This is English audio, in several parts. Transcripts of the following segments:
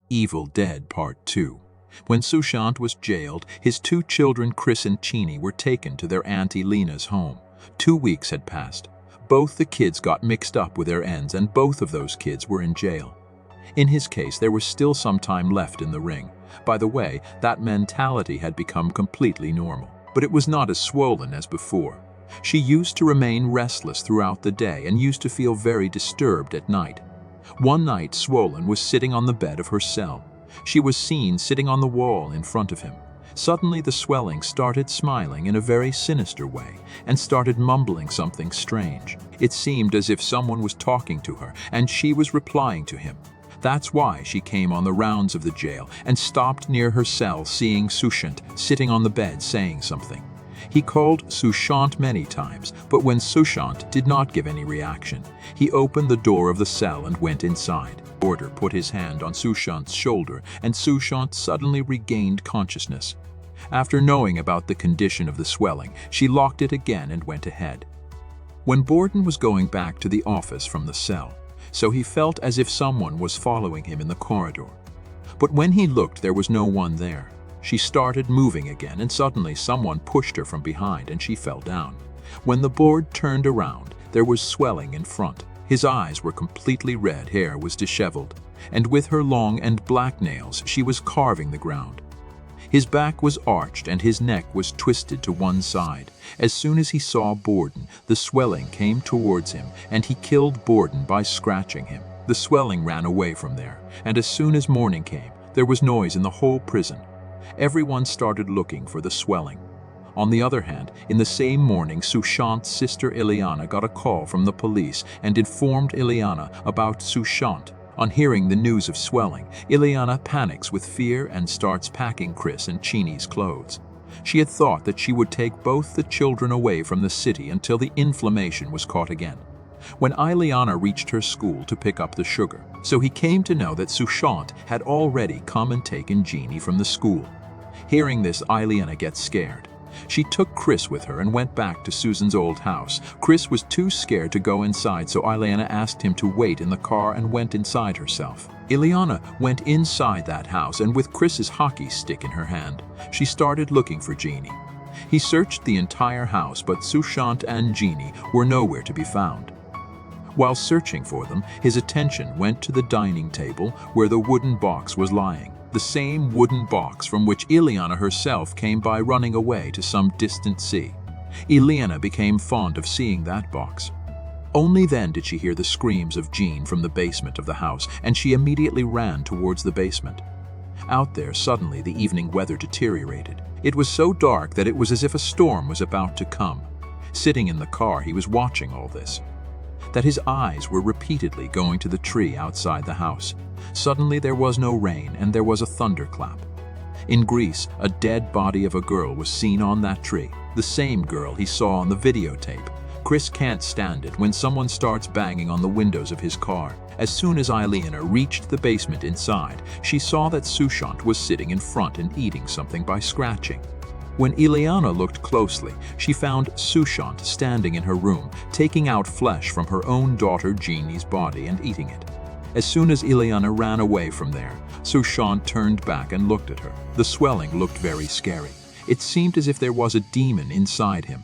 Evil Dead Part 2. When Sushant was jailed, his two children Chris and Chini were taken to their Auntie Lena's home. 2 weeks had passed. Both the kids got mixed up with their ends, and both of those kids were in jail. In his case, there was still some time left in the ring. By the way, that mentality had become completely normal, but it was not as swollen as before. She used to remain restless throughout the day and used to feel very disturbed at night. One night, Swollen was sitting on the bed of her cell. She was seen sitting on the wall in front of him. Suddenly, the swelling started smiling in a very sinister way and started mumbling something strange. It seemed as if someone was talking to her and she was replying to him. That's why she came on the rounds of the jail and stopped near her cell, seeing Sushant sitting on the bed saying something. He called Sushant many times, but when Sushant did not give any reaction, he opened the door of the cell and went inside. Warder put his hand on Sushant's shoulder, and Sushant suddenly regained consciousness. After knowing about the condition of the swelling, she locked it again and went ahead. When Borden was going back to the office from the cell, so he felt as if someone was following him in the corridor. But when he looked, there was no one there. She started moving again, and suddenly someone pushed her from behind and she fell down. When the board turned around, there was swelling in front. His eyes were completely red, hair was disheveled, and with her long and black nails, she was carving the ground. His back was arched and his neck was twisted to one side. As soon as he saw Borden, the swelling came towards him, and he killed Borden by scratching him. The swelling ran away from there, and as soon as morning came, there was noise in the whole prison. Everyone started looking for the swelling. On the other hand, in the same morning, Sushant's sister Ileana got a call from the police and informed Ileana about Sushant. On hearing the news of swelling, Ileana panics with fear and starts packing Chris and Chini's clothes. She had thought that she would take both the children away from the city until the inflammation was caught again. When Ileana reached her school to pick up the sugar, so he came to know that Sushant had already come and taken Jeannie from the school. Hearing this, Ileana gets scared. She took Chris with her and went back to Susan's old house. Chris was too scared to go inside, so Ileana asked him to wait in the car and went inside herself. Ileana went inside that house, and with Chris's hockey stick in her hand, she started looking for Jeannie. He searched the entire house, but Sushant and Jeannie were nowhere to be found. While searching for them, his attention went to the dining table where the wooden box was lying. The same wooden box from which Ileana herself came by running away to some distant sea. Ileana became fond of seeing that box. Only then did she hear the screams of Jean from the basement of the house, and she immediately ran towards the basement. Out there, suddenly the evening weather deteriorated. It was so dark that it was as if a storm was about to come. Sitting in the car, he was watching all this. That his eyes were repeatedly going to the tree outside the house. Suddenly there was no rain and there was a thunderclap. In Greece, a dead body of a girl was seen on that tree, the same girl he saw on the videotape. Chris can't stand it when someone starts banging on the windows of his car. As soon as Ileana reached the basement inside, she saw that Sushant was sitting in front and eating something by scratching. When Ileana looked closely, she found Sushant standing in her room, taking out flesh from her own daughter Jeannie's body and eating it. As soon as Ileana ran away from there, Sushant turned back and looked at her. The swelling looked very scary. It seemed as if there was a demon inside him.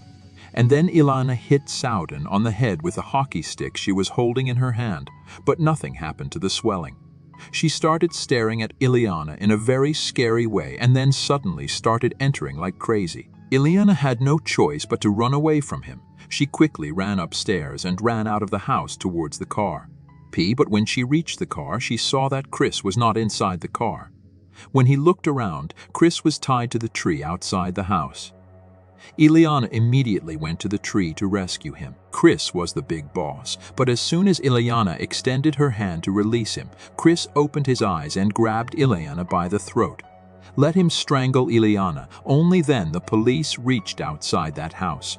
And then Ileana hit Souden on the head with a hockey stick she was holding in her hand, but nothing happened to the swelling. She started staring at Ileana in a very scary way and then suddenly started entering like crazy. Ileana had no choice but to run away from him. She quickly ran upstairs and ran out of the house towards the car. But when she reached the car, she saw that Chris was not inside the car. When he looked around, Chris was tied to the tree outside the house. Ileana immediately went to the tree to rescue him. Chris was the big boss, but as soon as Ileana extended her hand to release him, Chris opened his eyes and grabbed Ileana by the throat. Let him strangle Ileana. Only then the police reached outside that house.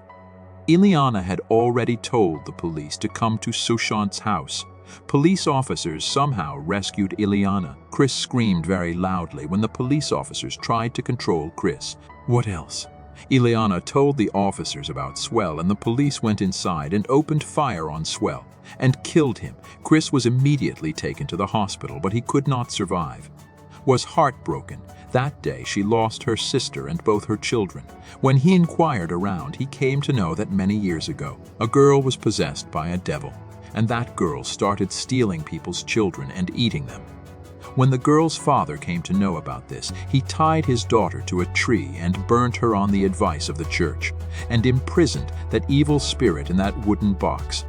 Ileana had already told the police to come to Sushant's house. Police officers somehow rescued Ileana. Chris screamed very loudly when the police officers tried to control Chris. What else? Ileana told the officers about Swell, and the police went inside and opened fire on Swell and killed him. Chris was immediately taken to the hospital, but he could not survive. was heartbroken. That day she lost her sister and both her children. When he inquired around, he came to know that many years ago, a girl was possessed by a devil, and that girl started stealing people's children and eating them. When the girl's father came to know about this, he tied his daughter to a tree and burnt her on the advice of the church, and imprisoned that evil spirit in that wooden box.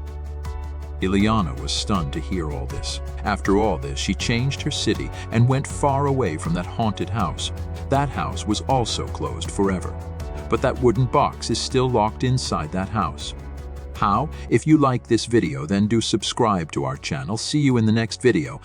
Ileana was stunned to hear all this. After all this, she changed her city and went far away from that haunted house. That house was also closed forever. But that wooden box is still locked inside that house. How? If you like this video, then do subscribe to our channel. See you in the next video.